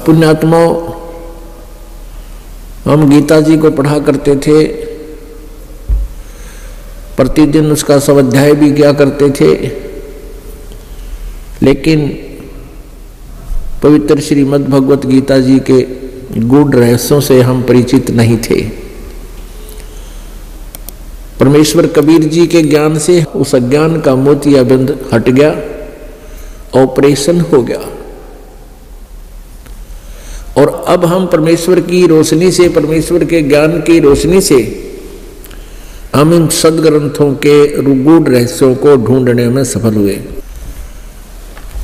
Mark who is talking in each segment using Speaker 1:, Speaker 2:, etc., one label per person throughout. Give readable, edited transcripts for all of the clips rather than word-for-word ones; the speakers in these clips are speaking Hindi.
Speaker 1: पुण्यात्माओं, हम गीता जी को पढ़ा करते थे, प्रतिदिन उसका स्वाध्याय भी किया करते थे, लेकिन पवित्र श्रीमद् भगवत गीता जी के गूढ़ रहस्यों से हम परिचित नहीं थे। परमेश्वर कबीर जी के ज्ञान से उस अज्ञान का मोतियाबिंद हट गया, ऑपरेशन हो गया, और अब हम परमेश्वर की रोशनी से, परमेश्वर के ज्ञान की रोशनी से हम इन सदग्रंथों के गूढ़ रहस्यों को ढूंढने में सफल हुए।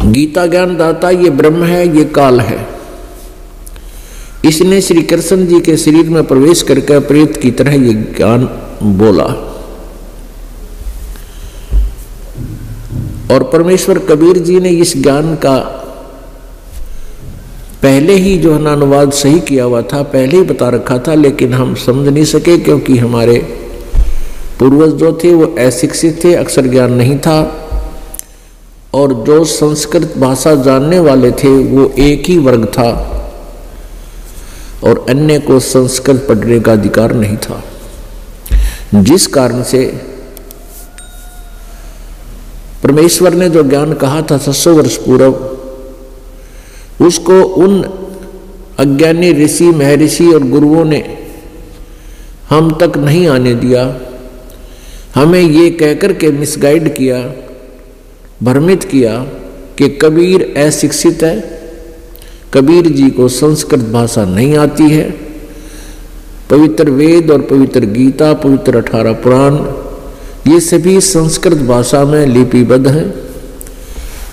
Speaker 1: गीता ज्ञान दाता ये ब्रह्म है, ये काल है। इसने श्री कृष्ण जी के शरीर में प्रवेश करके प्रेत की तरह ये ज्ञान बोला, और परमेश्वर कबीर जी ने इस ज्ञान का पहले ही जो है अनुवाद सही किया हुआ था, पहले ही बता रखा था, लेकिन हम समझ नहीं सके क्योंकि हमारे पूर्वज जो थे वो अशिक्षित थे, अक्षर ज्ञान नहीं था, और जो संस्कृत भाषा जानने वाले थे वो एक ही वर्ग था, और अन्य को संस्कृत पढ़ने का अधिकार नहीं था। जिस कारण से परमेश्वर ने जो ज्ञान कहा था 600 वर्ष पूर्व, उसको उन अज्ञानी ऋषि, महर्षि और गुरुओं ने हम तक नहीं आने दिया। हमें ये कहकर के मिसगाइड किया, भ्रमित किया कि कबीर अशिक्षित है, कबीर जी को संस्कृत भाषा नहीं आती है, पवित्र वेद और पवित्र गीता, पवित्र 18 पुराण, ये सभी संस्कृत भाषा में लिपिबद्ध हैं।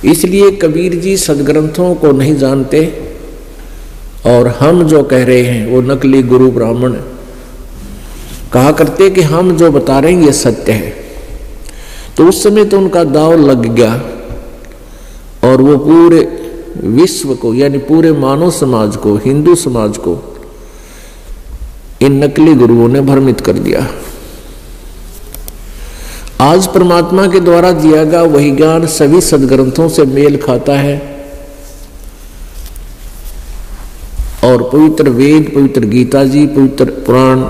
Speaker 1: इसलिए कबीर जी सदग्रंथों को नहीं जानते, और हम जो कह रहे हैं वो नकली गुरु ब्राह्मण कहा करते कि हम जो बता रहे हैं ये सत्य है। तो उस समय तो उनका दांव लग गया, और वो पूरे विश्व को, यानी पूरे मानव समाज को, हिंदू समाज को इन नकली गुरुओं ने भ्रमित कर दिया। आज परमात्मा के द्वारा दिया गया वही ज्ञान सभी सदग्रंथों से मेल खाता है, और पवित्र वेद, पवित्र गीता जी, पवित्र पुराण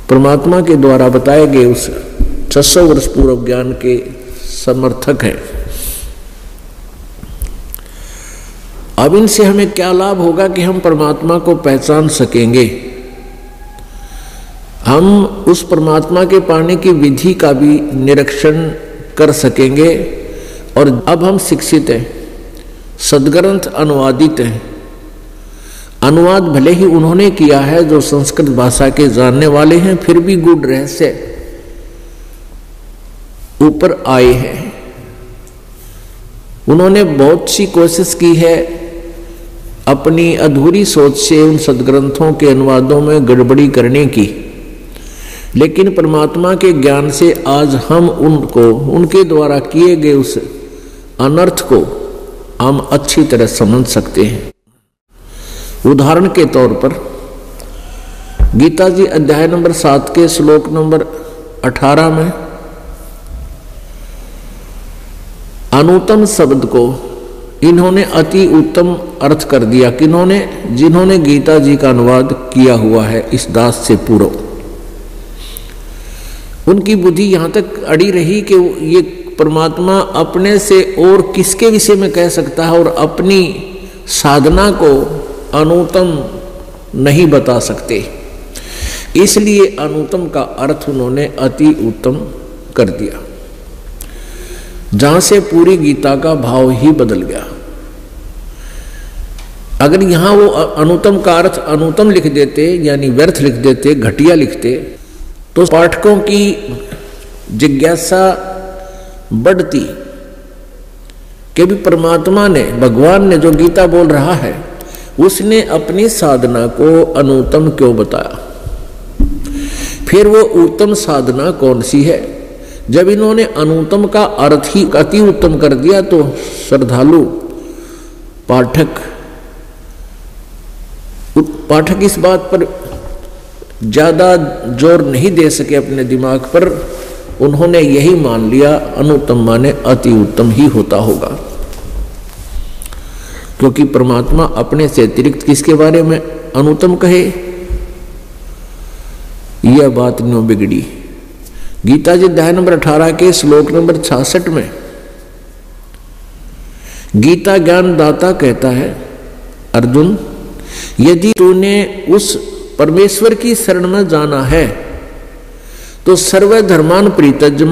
Speaker 1: परमात्मा के द्वारा बताए गए उस 600 वर्ष पूर्व ज्ञान के समर्थक हैं। अब इनसे हमें क्या लाभ होगा कि हम परमात्मा को पहचान सकेंगे, हम उस परमात्मा के पाने की विधि का भी निरीक्षण कर सकेंगे। और अब हम शिक्षित हैं, सदग्रंथ अनुवादित हैं। अनुवाद भले ही उन्होंने किया है जो संस्कृत भाषा के जानने वाले हैं, फिर भी गूढ़ रहस्य ऊपर आए हैं। उन्होंने बहुत सी कोशिश की है अपनी अधूरी सोच से उन सदग्रंथों के अनुवादों में गड़बड़ी करने की, लेकिन परमात्मा के ज्ञान से आज हम उनको, उनके द्वारा किए गए उस अनर्थ को हम अच्छी तरह समझ सकते हैं। उदाहरण के तौर पर गीता जी अध्याय नंबर 7 के श्लोक नंबर 18 में अनुत्तम शब्द को इन्होंने अति उत्तम अर्थ कर दिया। किन्होंने? जिन्होंने गीता जी का अनुवाद किया हुआ है इस दास से पूर्व। उनकी बुद्धि यहाँ तक अड़ी रही कि ये परमात्मा अपने से और किसके विषय में कह सकता है, और अपनी साधना को अनुत्तम नहीं बता सकते। इसलिए अनुत्तम का अर्थ उन्होंने अति उत्तम कर दिया, जहां से पूरी गीता का भाव ही बदल गया। अगर यहां वो अनुत्तम का अर्थ अनुत्तम लिख देते, यानी व्यर्थ लिख देते, घटिया लिखते, तो पाठकों की जिज्ञासा बढ़ती कि भी परमात्मा ने, भगवान ने जो गीता बोल रहा है, उसने अपनी साधना को अनुत्तम क्यों बताया, फिर वो उत्तम साधना कौन सी है। जब इन्होंने अनुत्तम का अर्थ ही अति उत्तम कर दिया तो श्रद्धालु पाठक इस बात पर ज्यादा जोर नहीं दे सके अपने दिमाग पर, उन्होंने यही मान लिया अनुत्तम माने अति उत्तम ही होता होगा। क्योंकि परमात्मा अपने से अतिरिक्त किसके बारे में अनुत्तम कहे, यह बात न्यों बिगड़ी। गीता जी अध्याय नंबर 18 के श्लोक नंबर 66 में गीता ज्ञान दाता कहता है, अर्जुन यदि तूने उस परमेश्वर की शरण में जाना है तो सर्वधर्मान परित्यज्य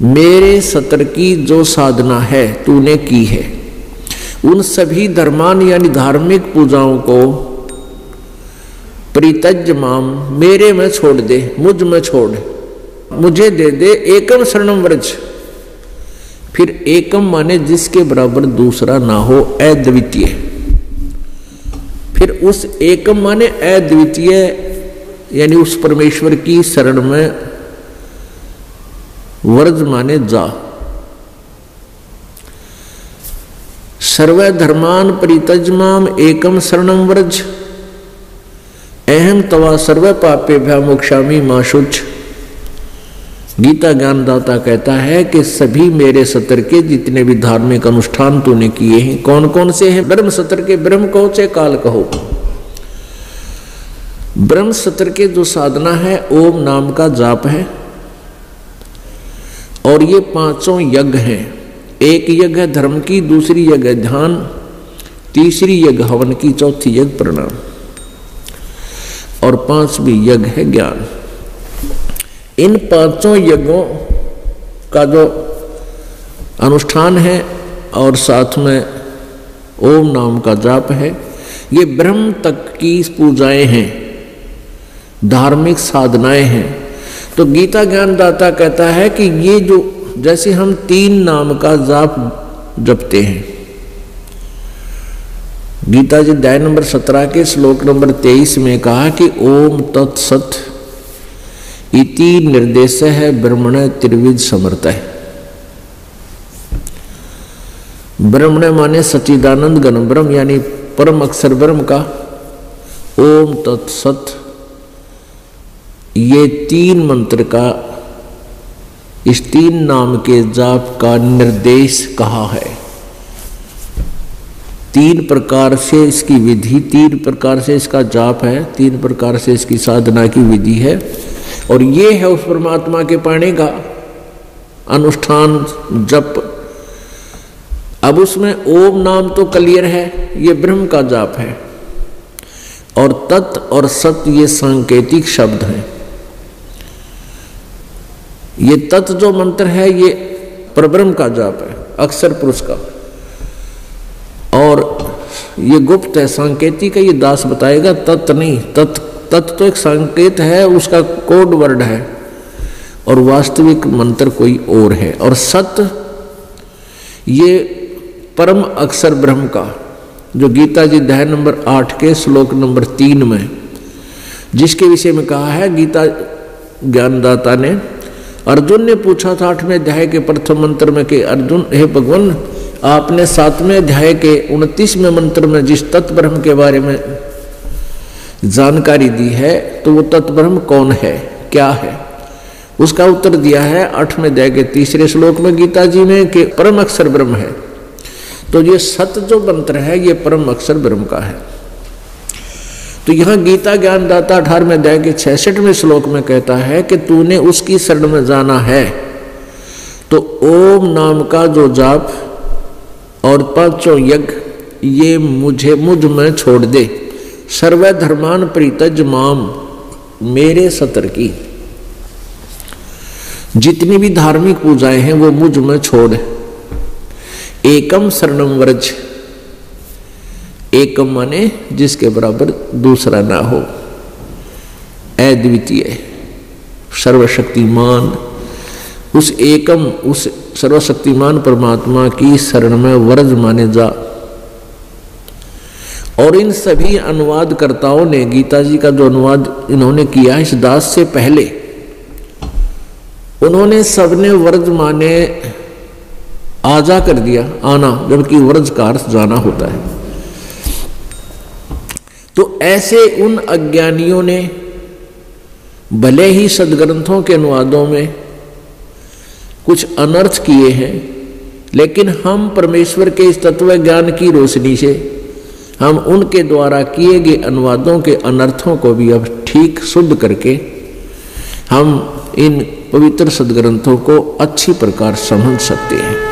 Speaker 1: मेरे सतर की जो साधना है तूने की है, उन सभी धर्मान यानी धार्मिक पूजाओं को परित्यज्य मेरे में छोड़ दे, मुझ में छोड़, मुझे दे दे, एकम शरणम व्रज। फिर एकम माने जिसके बराबर दूसरा ना हो, अद्वितीय। फिर उस एकम माने अद्वितीय यानी उस परमेश्वर की शरण में व्रज माने जा। सर्वधर्मान परित्यज्य एकम शरणम व्रज अहम तवा सर्व पापेभ्यः मोक्षामि मा शुच। गीता ज्ञानदाता कहता है कि सभी मेरे सतर के जितने भी धार्मिक अनुष्ठान तूने किए हैं, कौन कौन से हैं? ब्रह्म सतर के ब्रह्म कहो चाहे काल कहो, ब्रह्म सतर के जो साधना है ओम नाम का जाप है, और ये पांचों यज्ञ हैं। एक यज्ञ है धर्म की, दूसरी यज्ञ है ध्यान, तीसरी यज्ञ हवन की, चौथी यज्ञ प्रणाम, और पांचवी यज्ञ है ज्ञान। इन पांचों यज्ञों का जो अनुष्ठान है और साथ में ओम नाम का जाप है, ये ब्रह्म तक की पूजाएं हैं, धार्मिक साधनाएं हैं। तो गीता ज्ञानदाता कहता है कि ये जो जैसे हम 3 नाम का जाप जपते हैं, गीता जी अध्याय नंबर 17 के श्लोक नंबर 23 में कहा कि ओम तत्सत इति निर्देश है ब्रह्मण त्रिविध समर्थ है। ब्रह्मण माने सच्चिदानंद घन ब्रह्म यानी परम अक्षर ब्रह्म का ओम तत्सत, ये 3 मंत्र का, इस 3 नाम के जाप का निर्देश कहा है। 3 प्रकार से इसकी विधि, 3 प्रकार से इसका जाप है, 3 प्रकार से इसकी साधना की विधि है, और ये है उस परमात्मा के पाने का अनुष्ठान जप। अब उसमें ओम नाम तो क्लियर है, ये ब्रह्म का जाप है, और तत् और सत ये सांकेतिक शब्द हैं। ये तत् जो मंत्र है ये परब्रह्म का जाप है, अक्षर पुरुष का, और ये गुप्त है, सांकेतिक है, ये दास बताएगा, तत् नहीं। तत् तो एक संकेत है, उसका कोड वर्ड है, और वास्तविक मंत्र कोई और है। और सत ये परम अक्षर ब्रह्म का, जो गीता जी अध्याय नंबर 8 के श्लोक नंबर 3 में जिसके विषय में कहा है, गीता ज्ञानदाता ने, अर्जुन ने पूछा था 8वें अध्याय के प्रथम मंत्र में कि अर्जुन हे भगवान, आपने 7वें अध्याय के 29वें मंत्र में जिस तत्व ब्रह्म के बारे में जानकारी दी है, तो वो तत्व ब्रह्म कौन है, क्या है? उसका उत्तर दिया है 8वें अध्याय के 3रे श्लोक में गीता जी में कि परम अक्षर ब्रह्म है। तो ये सत जो मंत्र है ये परम अक्षर ब्रह्म का है। तो यहां गीता ज्ञानदाता 18वें अध्याय के 66वें श्लोक में कहता है कि तूने उसकी शरण में जाना है तो ओम नाम का जो जाप और 5 यज्ञ ये मुझ में छोड़ दे। सर्वधर्मान परित्यज्य माम, मेरे सतर की जितनी भी धार्मिक पूजाएं हैं वो मुझ में छोड़। एकम शरणम व्रज, एकम माने जिसके बराबर दूसरा ना हो, अद्वितीय सर्वशक्तिमान, उस एकम उस सर्वशक्तिमान परमात्मा की शरण में व्रज माने जा। और इन सभी अनुवादकर्ताओं ने गीता जी का जो अनुवाद इन्होंने किया इस दास से पहले, उन्होंने सबने व्रज माने आजा कर दिया, आना, जबकि व्रज का अर्थ जाना होता है। तो ऐसे उन अज्ञानियों ने भले ही सदग्रंथों के अनुवादों में कुछ अनर्थ किए हैं, लेकिन हम परमेश्वर के इस तत्व ज्ञान की रोशनी से हम उनके द्वारा किए गए अनुवादों के अनर्थों को भी अब ठीक शुद्ध करके हम इन पवित्र सदग्रंथों को अच्छी प्रकार समझ सकते हैं।